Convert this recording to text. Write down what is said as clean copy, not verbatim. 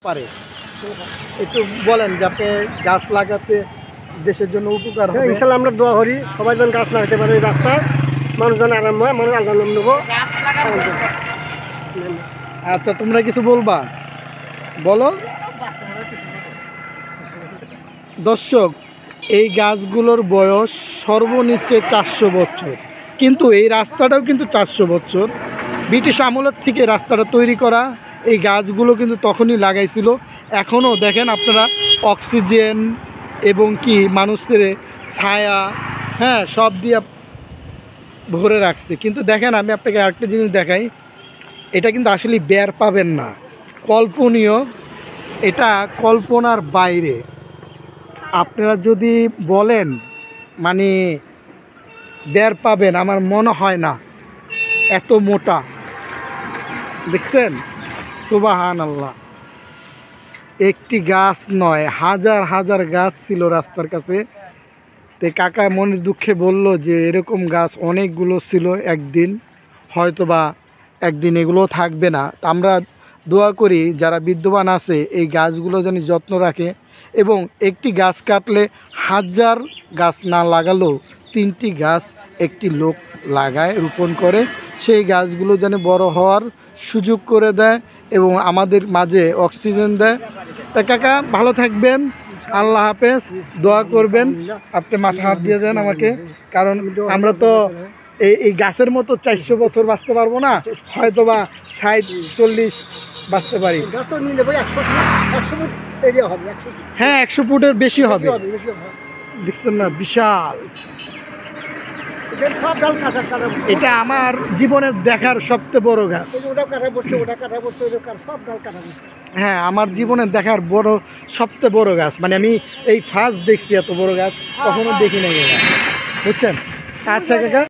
পারে একটু বলেন যে আপনি গাছ লাগাতে দেশের জন্য উপকার হবে। ইনশাল্লাহ আমরা দোয়া করি সবাই যেন গাছ লাগাতে পারে, এই রাস্তায় মানুষজন আরাম হয়, মানুষ আনন্দ নেবো। আচ্ছা, তোমরা কিছু বলবা, বলো। দর্শক, এই গাছগুলোর বয়স সর্বনিচ্ছে 400 বছর, কিন্তু এই রাস্তাটাও কিন্তু 400 বছর। ব্রিটিশ আমলের থেকে রাস্তাটা তৈরি করা। এই গাছগুলো কিন্তু তখনই লাগাইছিল। এখনও দেখেন আপনারা অক্সিজেন এবং কি মানুষের ছায়া, হ্যাঁ, সব দিয়ে ভরে রাখছে। কিন্তু দেখেন, আমি আপনাকে আরেকটা জিনিস দেখাই, এটা কিন্তু আসলে বের পাবেন না, কল্পনীয়, এটা কল্পনার বাইরে। আপনারা যদি বলেন মানে বের পাবেন, আমার মনে হয় না। এত মোটা, দেখছেন? সুবহানাল্লাহ। একটি গাছ নয়, হাজার হাজার গাছ ছিল রাস্তার কাছে। তে কাকা মনের দুঃখে বলল যে এরকম গাছ অনেকগুলো ছিল, একদিন হয়তোবা একদিন এগুলো থাকবে না। আমরা দোয়া করি যারা বিদ্যমান আছে এই গাছগুলো যেন যত্ন রাখে, এবং একটি গাছ কাটলে হাজার গাছ না লাগালেও 3টি গাছ একটি লোক লাগায়, রোপণ করে, সেই গাছগুলো যেন বড় হওয়ার সুযোগ করে দেয় এবং আমাদের মাঝে অক্সিজেন দেয়। তা কাকা ভালো থাকবেন, আল্লাহ হাফেজ, দোয়া করবেন। আপনি মাথা হাত দিয়ে দেন আমাকে, কারণ আমরা তো এই গাছের মতো 400 বছর বাঁচতে পারবো না, হয়তো বা 60-40 বাঁচতে পারি। হ্যাঁ, 100 ফুটের বেশি হবে। দেখছেন না, বিশাল। এটা আমার জীবনের দেখার সবচেয়ে বড় গাছ। হ্যাঁ, আমার জীবনের দেখার সবচেয়ে বড় গাছ, মানে আমি এই ফার্স্ট দেখছি এত বড় গাছ, কখনো দেখি নাই, বুঝছেন? আচ্ছা কাকা।